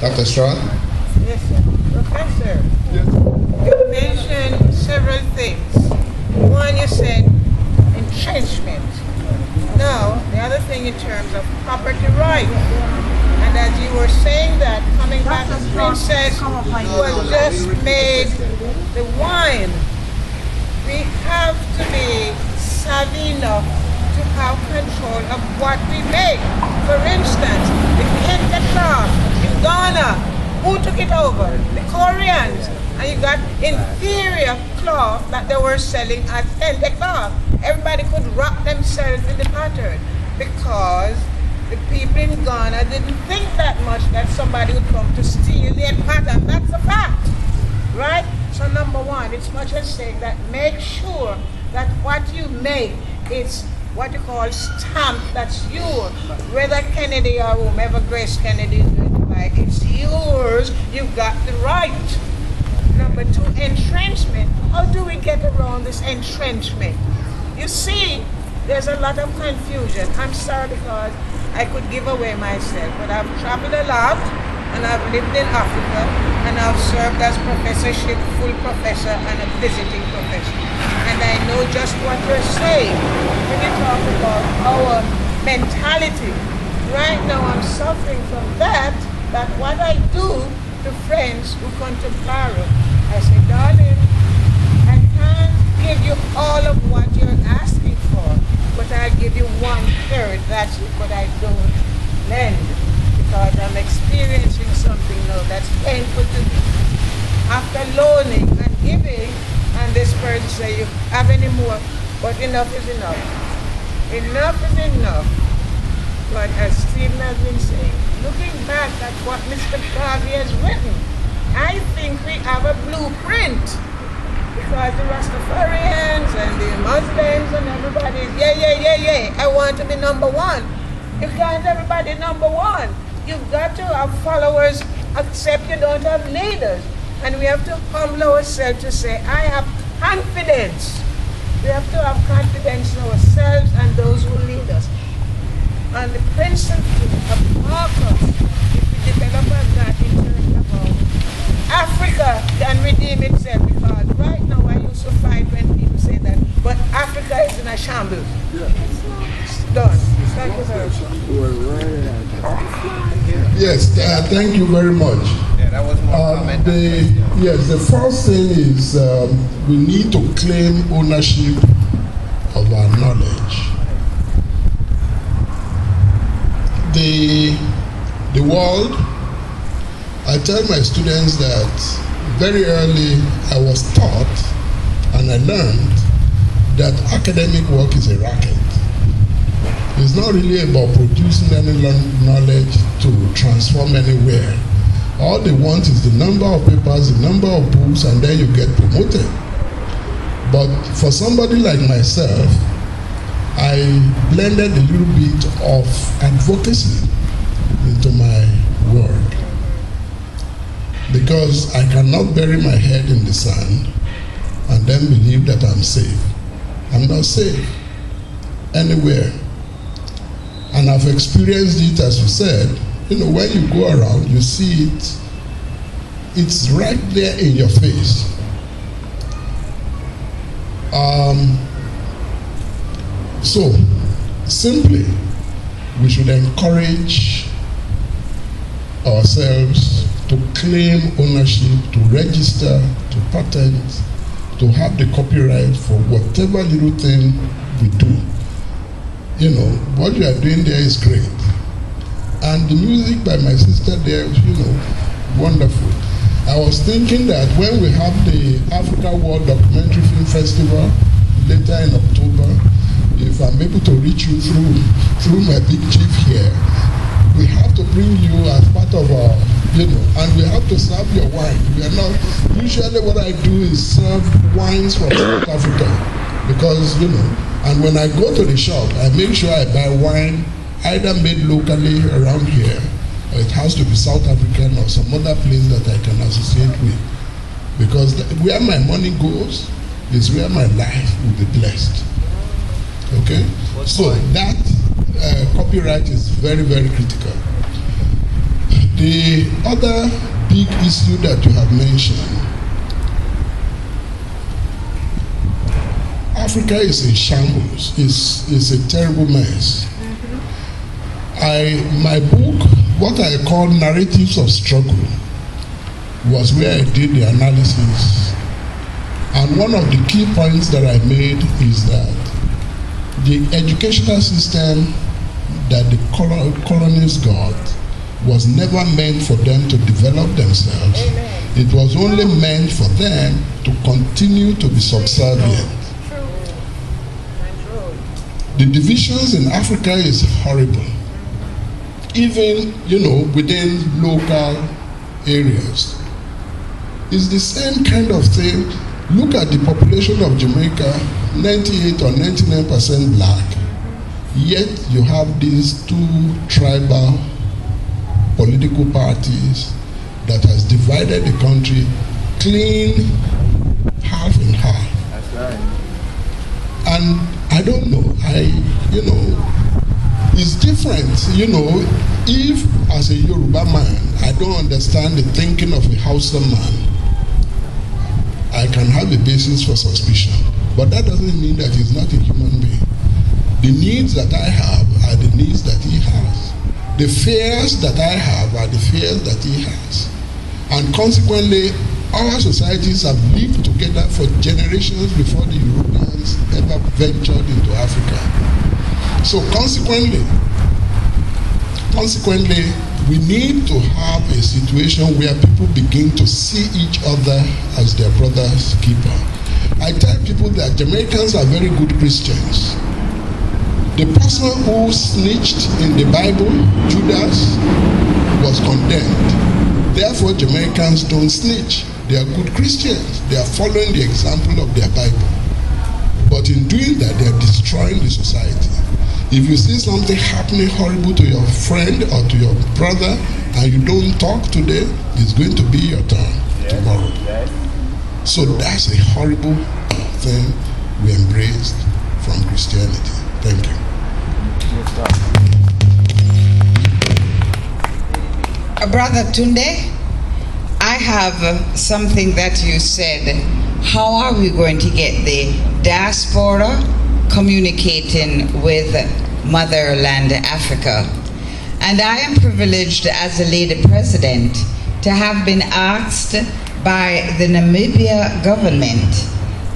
Dr. Stroud? Yes, sir. Professor, you mentioned several things. One, you said entrenchment. Now, the other thing in terms of property rights. And as you were saying that, coming back to Princess, who had just made the wine, we have to be savvy enough to have control of what we make. For instance, if you hit the cloth in Ghana, who took it over? The Koreans. And you got inferior cloth that they were selling at the cloth. Everybody could wrap themselves in the pattern because the people in Ghana didn't think that much that somebody would come to steal their pattern. That's a fact, right? So number one, it's much as saying that make sure that what you make is what you call stamped, that's yours. Whether Kennedy or whomever Grace Kennedy is going to buy, it's yours, you've got the right. Number two, entrenchment. How do we get around this entrenchment? You see, there's a lot of confusion. I'm sorry because I could give away myself, but I've traveled a lot and I've lived in Africa and I've served as professorship, full professor and a visiting professor. And I know just what you're saying when you talk about our mentality. Right now I'm suffering from that what I do to friends who come to Claro, I say, darling, I can't give you all of what you're asking for, but I'll give you 1/3. That's what I don't lend, because I'm experiencing something now that's painful to me. After loaning and giving, and this person say, you have any more, but enough is enough. Enough is enough. But as Stephen has been saying, looking back at what Mr. Garvey has written, I think we have a blueprint. Because the Rastafarians and the Muslims and everybody is, yeah, I want to be number one. You can't everybody number one. You've got to have followers, except you don't have leaders. And we have to humble ourselves to say, I have confidence. We have to have confidence in ourselves and those who lead us. And the principle of Marcus, if we develop on that in terms of Africa can redeem itself, because right now I used to fight when people say that, but Africa is in a shambles. It's done. Thank you very much. Yes, thank you very much. Yeah, that was more comment. Yes, the first thing is we need to claim ownership of our knowledge. The world, I tell my students that very early I was taught and I learned that academic work is a racket. It's not really about producing any knowledge to transform anywhere. All they want is the number of papers, the number of books, and then you get promoted. But for somebody like myself, I blended a little bit of advocacy into my work, because I cannot bury my head in the sand and then believe that I'm safe. I'm not safe anywhere. And I've experienced it, as you said. You know, when you go around, you see it, it's right there in your face. So, simply, we should encourage ourselves to claim ownership, to register, to patent, to have the copyright for whatever little thing we do. You know, what you are doing there is great. And the music by my sister there, you know, wonderful. I was thinking that when we have the Africa World Documentary Film Festival later in October, if I'm able to reach you through my big chief here, we have to bring you as part of our, you know, and we have to serve your wine. We are not, usually what I do is serve wines from South Africa, because, you know, and when I go to the shop, I make sure I buy wine either made locally around here, or it has to be South African or some other place that I can associate with. Because where my money goes is where my life will be blessed. Okay? So that copyright is very, very critical. The other big issue that you have mentioned, Africa is in shambles. It's a terrible mess. My book, what I call Narratives of Struggle, was where I did the analysis. And one of the key points that I made is that the educational system that the colonists got was never meant for them to develop themselves. Amen. It was only meant for them to continue to be subservient. The divisions in Africa is horrible. Even, within local areas. It's the same kind of thing. Look at the population of Jamaica, 98 or 99% black. Yet you have these two tribal political parties that has divided the country clean, half and half. That's right. And I don't know, it's different, if as a Yoruba man, I don't understand the thinking of a Hausa man, I can have a basis for suspicion. But that doesn't mean that he's not a human being. The needs that I have are the needs that he has. The fears that I have are the fears that he has. And consequently, our societies have lived together for generations before the Europeans ever ventured into Africa. So consequently, we need to have a situation where people begin to see each other as their brother's keeper. I tell people that Jamaicans are very good Christians. The person who snitched in the Bible, Judas, was condemned. Therefore, Jamaicans don't snitch. They are good Christians. They are following the example of their Bible. But in doing that, they are destroying the society. If you see something happening horrible to your friend or to your brother and you don't talk today, it's going to be your turn tomorrow. Yes. So that's a horrible thing we embraced from Christianity. Thank you. Brother Tunde, I have something that you said. How are we going to get the diaspora communicating with motherland Africa? And I am privileged as a lady president to have been asked by the Namibia government,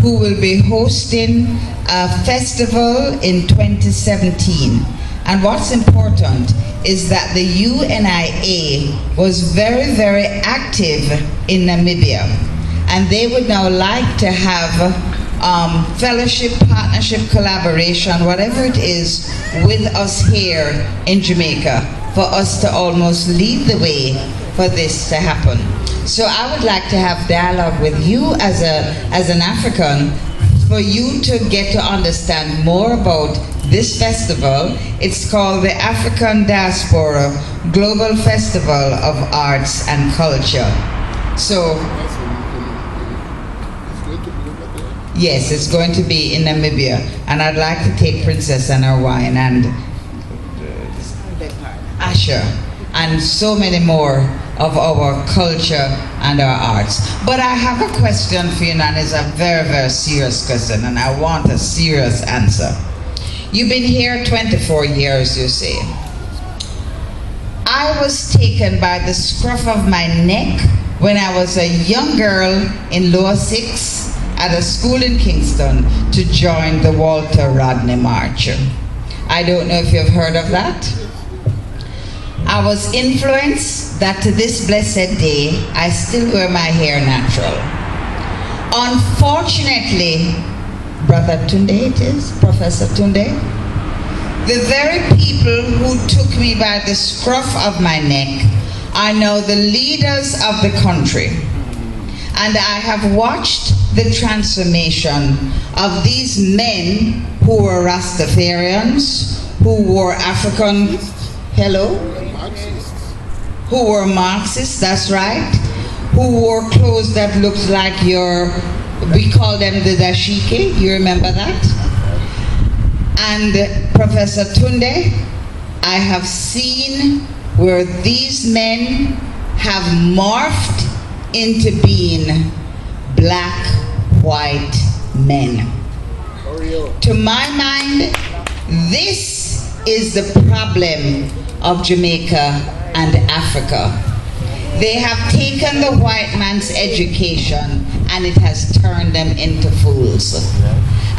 who will be hosting a festival in 2017. And what's important is that the UNIA was very, very active in Namibia. And they would now like to have fellowship, partnership, collaboration, whatever it is, with us here in Jamaica, for us to almost lead the way for this to happen. So I would like to have dialogue with you as an African, for you to get to understand more about this festival. It's called the African Diaspora Global Festival of Arts and Culture. So, yes, it's going to be in Namibia, and I'd like to take Princess and her wine and Asher and so many more of our culture and our arts. But I have a question for you, and it's a very, very serious question, and I want a serious answer. You've been here 24 years, you say. I was taken by the scruff of my neck when I was a young girl in lower 6 at a school in Kingston to join the Walter Rodney March. I don't know if you've heard of that. I was influenced that to this blessed day, I still wear my hair natural. Unfortunately, Brother Tunde it is, Professor Tunde, the very people who took me by the scruff of my neck are now the leaders of the country. And I have watched the transformation of these men who were Rastafarians, who were African, who were Marxists, that's right, who wore clothes that looked like we call them the dashiki, you remember that? And Professor Tunde, I have seen where these men have morphed into being black, white men. To my mind, this is the problem of Jamaica and Africa. They have taken the white man's education and it has turned them into fools.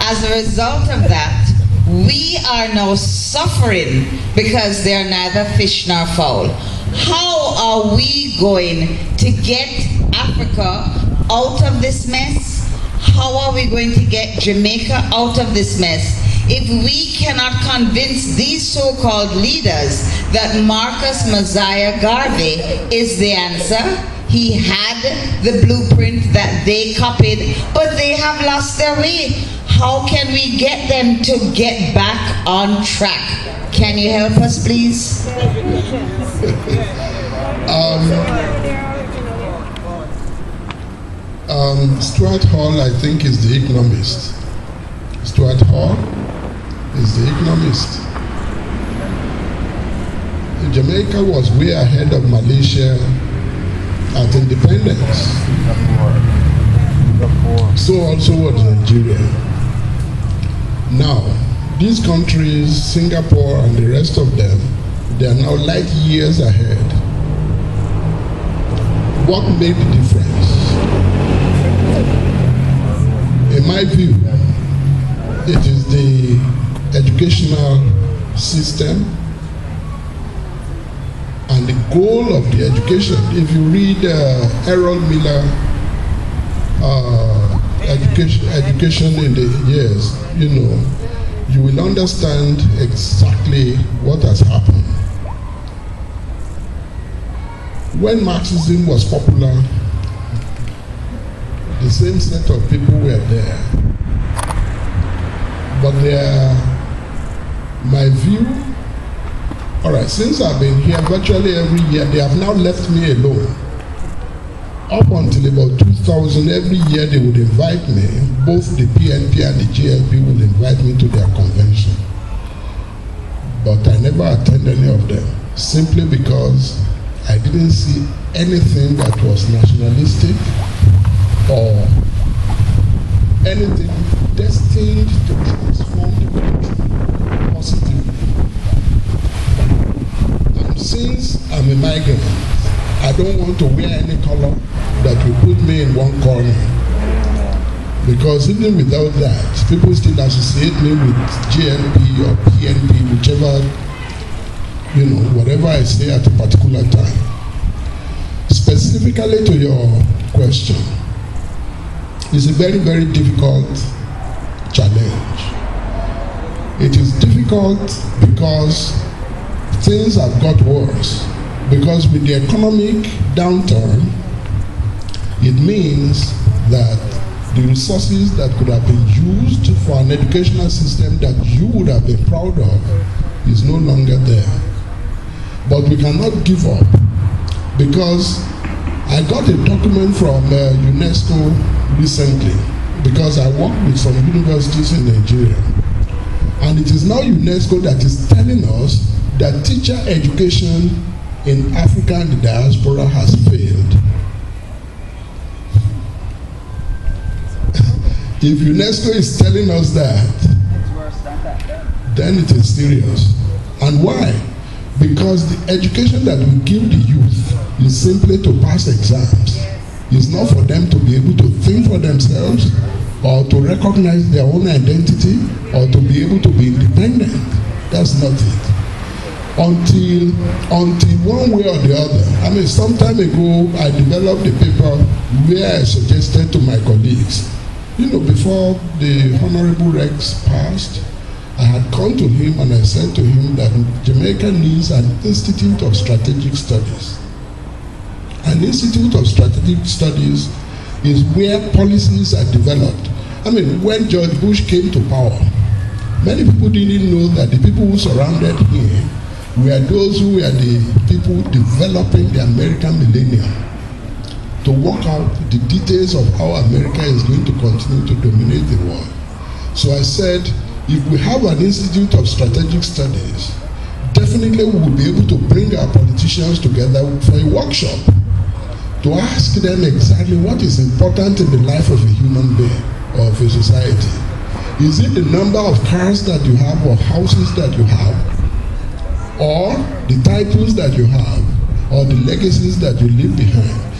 As a result of that, we are now suffering because they are neither fish nor fowl. How are we going to get Africa out of this mess? How are we going to get Jamaica out of this mess if we cannot convince these so-called leaders that Marcus Messiah Garvey is the answer? He had the blueprint that they copied, but they have lost their way. How can we get them to get back on track? Can you help us, please? Stuart Hall, I think, is the economist. Stuart Hall is the economist. Jamaica was way ahead of Malaysia at independence. So also was Nigeria. Now, these countries, Singapore and the rest of them, they are now light years ahead. What made the difference? In my view, it is the educational system and the goal of the education. If you read Harold Miller, education in the years, you will understand exactly what has happened. When Marxism was popular, the same set of people were there. But my view, all right, since I've been here virtually every year, they have now left me alone. Up until about 2000, every year they would invite me, both the PNP and the GLP would invite me to their convention. But I never attended any of them, simply because I didn't see anything that was nationalistic or anything destined to transform the country positively. And since I'm a migrant, I don't want to wear any color that will put me in one corner. Because even without that, people still associate me with GNP or PNP, whichever, whatever I say at a particular time. Specifically to your question, it's a very, very difficult challenge. It is difficult because things have got worse. Because with the economic downturn, it means that the resources that could have been used for an educational system that you would have been proud of is no longer there. But we cannot give up, because I got a document from UNESCO recently, because I work with some universities in Nigeria. And it is now UNESCO that is telling us that teacher education in Africa and the diaspora has failed. If UNESCO is telling us that, then it is serious. And why? Because the education that we give the youth is simply to pass exams. It's not for them to be able to think for themselves, or to recognize their own identity, or to be able to be independent. That's not it. Until one way or the other. Some time ago, I developed a paper where I suggested to my colleagues, before the Honorable Rex passed, I had come to him and I said to him that Jamaica needs an Institute of Strategic Studies. An Institute of Strategic Studies is where policies are developed. When George Bush came to power, many people didn't know that the people who surrounded him were those who were the people developing the American millennium to work out the details of how America is going to continue to dominate the world. So I said, if we have an Institute of Strategic Studies, definitely we will be able to bring our politicians together for a workshop to ask them exactly what is important in the life of a human being or of a society. Is it the number of cars that you have or houses that you have, or the titles that you have, or the legacies that you leave behind?